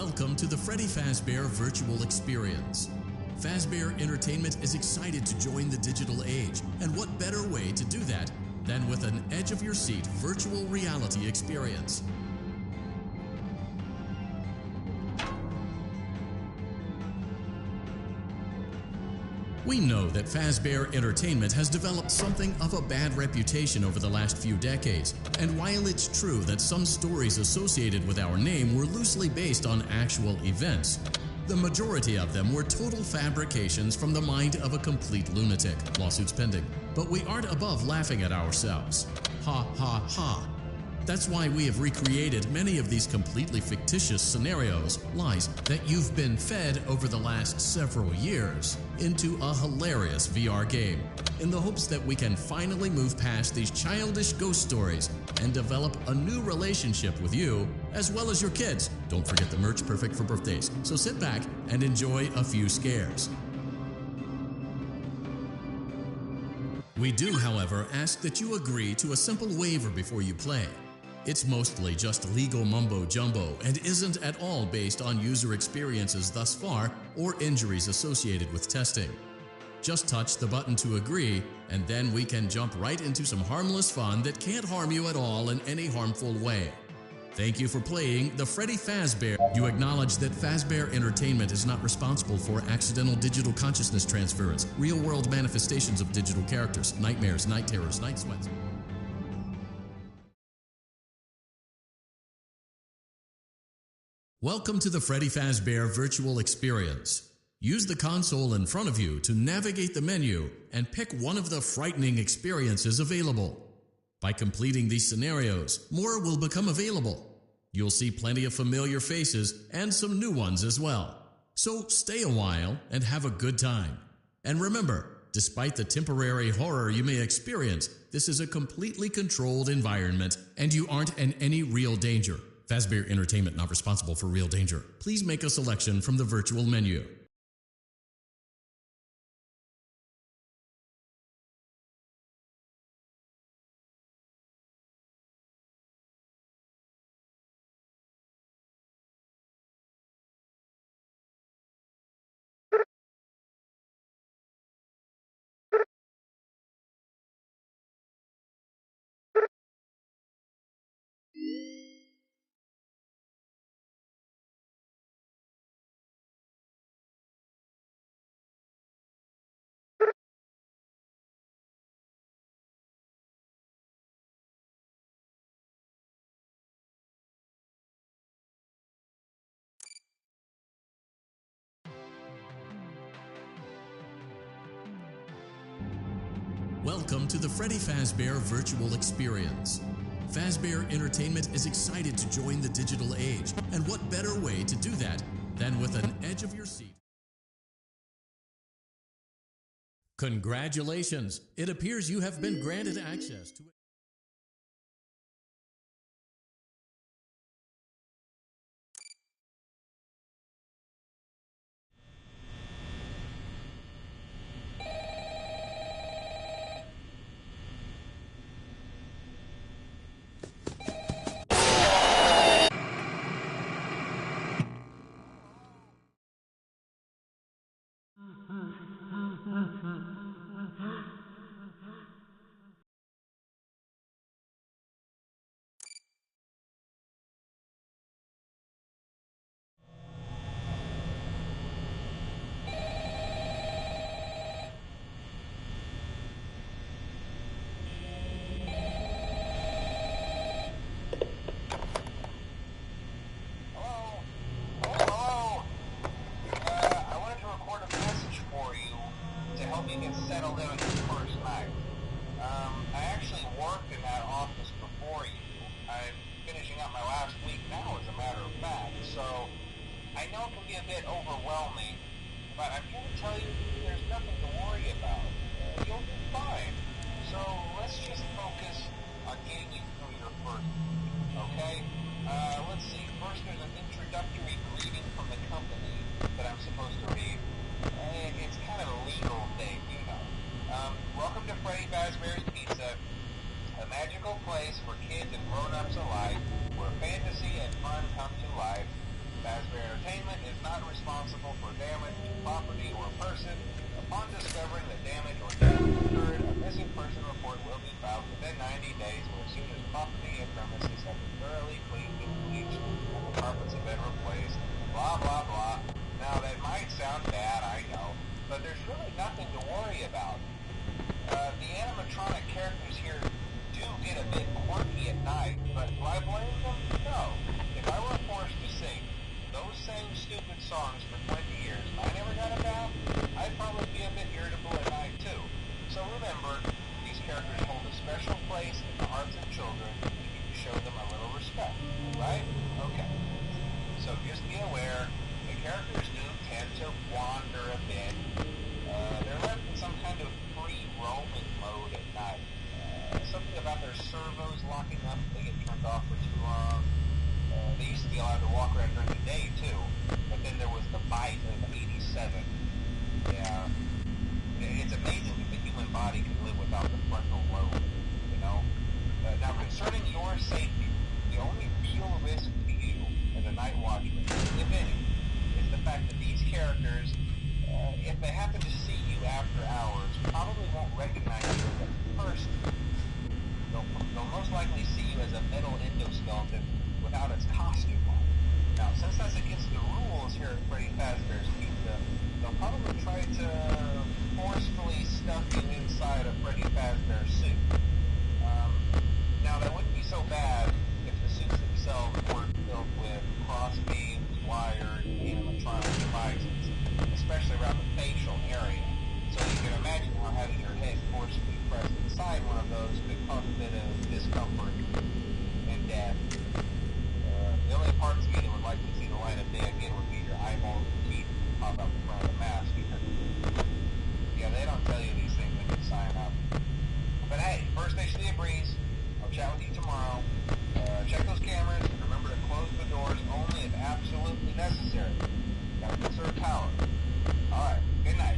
Welcome to the Freddy Fazbear Virtual Experience. Fazbear Entertainment is excited to join the digital age, and what better way to do that than with an edge-of-your-seat virtual reality experience. We know that Fazbear Entertainment has developed something of a bad reputation over the last few decades, and while it's true that some stories associated with our name were loosely based on actual events, the majority of them were total fabrications from the mind of a complete lunatic. Lawsuits pending. But we aren't above laughing at ourselves. Ha ha ha. That's why we have recreated many of these completely fictitious scenarios, lies that you've been fed over the last several years, into a hilarious VR game, in the hopes that we can finally move past these childish ghost stories and develop a new relationship with you, as well as your kids. Don't forget the merch, perfect for birthdays. So sit back and enjoy a few scares. We do, however, ask that you agree to a simple waiver before you play. It's mostly just legal mumbo-jumbo and isn't at all based on user experiences thus far or injuries associated with testing. Just touch the button to agree, and then we can jump right into some harmless fun that can't harm you at all in any harmful way. Thank you for playing the Freddy Fazbear. You acknowledge that Fazbear Entertainment is not responsible for accidental digital consciousness transference, real-world manifestations of digital characters, nightmares, night terrors, night sweats. Welcome to the Freddy Fazbear Virtual Experience. Use the console in front of you to navigate the menu and pick one of the frightening experiences available. By completing these scenarios, more will become available. You'll see plenty of familiar faces and some new ones as well. So stay a while and have a good time. And remember, despite the temporary horror you may experience, this is a completely controlled environment and you aren't in any real danger. Fazbear Entertainment not responsible for real danger. Please make a selection from the virtual menu. Welcome to the Freddy Fazbear Virtual Experience. Fazbear Entertainment is excited to join the digital age, and what better way to do that than with an edge-of-your-seat. Congratulations! It appears you have been granted access to settled in on your first night. I actually worked in that office before you. I'm finishing up my last week now, as a matter of fact, so I know it can be a bit overwhelming, but I'm here to tell you there's nothing to worry about. You'll be fine. So let's just focus on getting you through your first week, okay? Let's see. First, there's an introductory greeting from the company that I'm supposed to read. It's kind of a legal thing, you know. Welcome to Freddy Fazbear's Pizza, a magical place for kids and grown-ups alike, where fantasy and fun come to life. Fazbear responsible for damage to property or person. Upon discovering that damage or damage occurred, a missing person report will be filed within 90 days or as soon as property and premises have been thoroughly cleaned and bleached and the carpets have been replaced. Blah, blah, blah. Now, that might sound bad, I know, but there's really nothing to worry about. The animatronic characters here do get a bit quirky at night, but do I blame them? No. If I were forced to sing those same stupid songs for 20 years and I never got a bath, I'd probably be a bit irritable at night too. So remember, these characters hold a special place in the hearts of children and you need to show them a little respect, right? Okay. So just be aware, the characters do tend to wander a bit. They're left in some kind of free roaming mode at night. Something about their servos locking up if they get turned off for too long. They used to be allowed to walk around during the day too, but then there was the bite of 87. Yeah. It's amazing that the human body can live without the frontal lobe, you know? Now concerning your safety, the only real risk to you as a night watchman, if any, is the fact that these characters, if they happen to see you after hours, probably won't recognize you as a person. They'll most likely see you as a metal endoskeleton without its costume on. Now, since that's against the rules here at Freddy Fazbear's Pizza, they'll probably try to forcefully stuff you inside a Freddy Fazbear suit. Now, that wouldn't be so bad if the suits themselves weren't filled with crossbeams, wires, and animatronic devices, especially around the facial area. So you can imagine how having your head forcefully pressed inside one of those could cause a bit of discomfort and death. The only parts of you that would like to see the light of day again would be your eyeballs and teeth that pop out the front of the mask. Yeah, they don't tell you these things when you sign up. But hey, first station of the breeze. I'll chat with you tomorrow. Check those cameras and remember to close the doors only if absolutely necessary. Gotta conserve power. Alright, good night.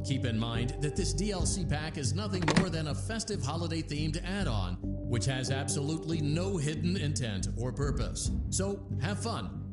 Keep in mind that this DLC pack is nothing more than a festive holiday-themed add-on, which has absolutely no hidden intent or purpose. So have fun